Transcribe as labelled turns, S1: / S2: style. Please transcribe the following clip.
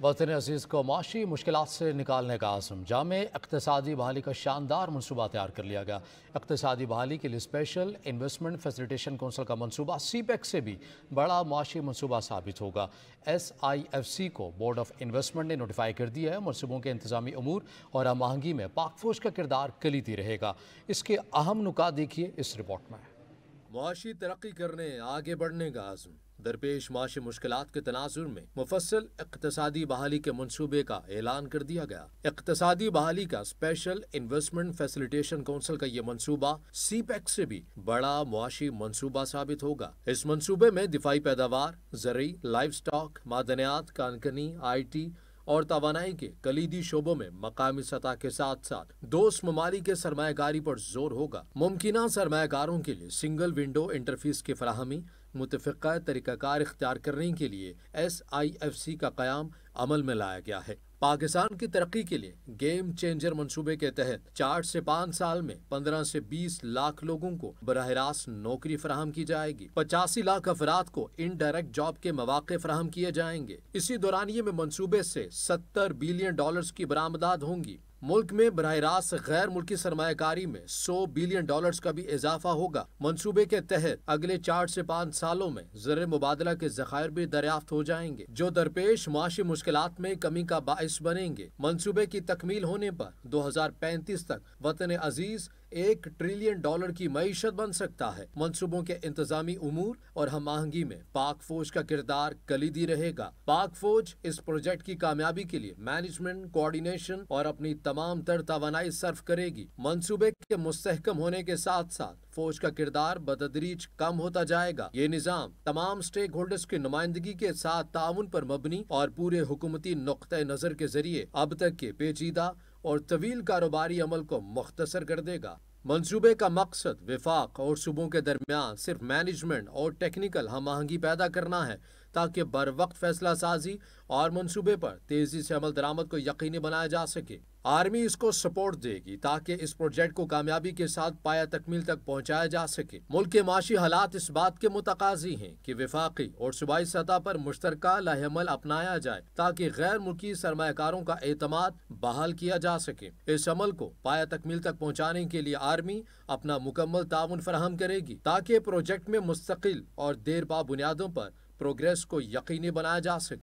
S1: वतन अजीज़ को माशी मुश्किलात से निकालने का आज़म जामे इक़्तिसादी बहाली का शानदार मनसूबा तैयार कर लिया गया। इक़्तिसादी बहाली के लिए स्पेशल इन्वेस्टमेंट फैसिलिटेशन कौंसिल का मनसूबा सीपेक से भी बड़ा माशी मनसूबा साबित होगा। SIFC को बोर्ड ऑफ इन्वेस्टमेंट ने नोटिफाई कर दिया है। मनसूबों के इंतजामी अमूर और हम आहंगी में पाक फौज का किरदार कलीदी रहेगा। इसके अहम नुकात देखिए इस रिपोर्ट में।
S2: मुआशी तरक्की करने आगे बढ़ने का आज़म दरपेश माशी मुश्किलात के तनाजुर में मुफस्सल इक़्तिसादी बहाली के मनसूबे का ऐलान कर दिया गया। इक़्तिसादी बहाली का स्पेशल इन्वेस्टमेंट फैसिलिटेशन काउंसिल का ये मनसूबा सीपेक से भी बड़ा मुआशी मनसूबा साबित होगा। इस मनसूबे में दिफाई पैदावार, ज़रई, लाइव स्टॉक, मादनियात, कानकनी, IT और तवानाई के कलीदी शोबों में मकामी सतह के साथ साथ दोस्त ममालिक के सरमायाकारी पर जोर होगा। मुमकिना सरमायाकारों के लिए सिंगल विंडो इंटरफेस की फराहमी, मुतफ़िक़ा तरीक़ाकार इख्तियार करने के लिए SIFC का क़याम अमल में लाया गया है। पाकिस्तान की तरक्की के लिए गेम चेंजर मंसूबे के तहत 4 से 5 साल में 15 से 20 लाख लोगों को बराह रास्त नौकरी फराहम की जाएगी। 85 लाख अफराद को इनडायरेक्ट जॉब के मौके फराहम किए जाएंगे। इसी दौरानिये में मंसूबे से $70 बिलियन की बरामदात होंगी। मुल्क में बराह रास्त गैर मुल्की सरमायाकारी में $100 बिलियन का भी इजाफा होगा। मंसूबे के तहत अगले 4 से 5 सालों में ज़र मुबादला के ज़खायर भी दरियाफ्त हो जाएंगे, जो दरपेश माशी मुश्किलात में कमी का बाइस बनेंगे। मंसूबे की तकमील होने पर 2035 तक वतन अजीज $1 ट्रिलियन की मईशत बन सकता है। मंसूबों के इंतजामी उमूर और हम आहंगी में पाक फौज का किरदार कलीदी रहेगा। पाक फौज इस प्रोजेक्ट की कामयाबी के लिए मैनेजमेंट, कोऑर्डिनेशन और अपनी तमाम तर तवानाई सर्फ करेगी। मंसूबे के मुस्तहकम होने के साथ साथ फौज का किरदार बतदरीज कम होता जाएगा। ये निज़ाम तमाम स्टेक होल्डर्स की नुमाइंदगी के साथ ताउन पर मबनी और पूरे हुकूमती नुक्ते नज़र के जरिए अब तक के पेचीदा और तवील कारोबारी अमल को मुख्तसर कर देगा। मंसूबे का मकसद विफाक और सूबों के दरमियान सिर्फ मैनेजमेंट और टेक्निकल हम आहंगी पैदा करना है, ताकि बर वक्त फैसला साजी और मंसूबे पर तेजी से अमल दरामद को यकीनी बनाया जा सके। आर्मी इसको सपोर्ट देगी ताकि इस प्रोजेक्ट को कामयाबी के साथ पाया तकमील तक पहुंचाया जा सके। मुल्क के माशी हालात इस बात के मुतकाजी हैं कि विफाकी और सूबाई सतह पर मुश्तरका लाहेअमल अपनाया जाए, ताकि गैर मुल्की सरमायाकारों का एतमाद बहाल किया जा सके। इस अमल को पाया तकमील तक पहुंचाने के लिए आर्मी अपना मुकम्मल ताउन फराहम करेगी, ताकि प्रोजेक्ट में मुस्तकिल और देर पा बुनियादों पर प्रोग्रेस को यकीनी बनाया जा सके।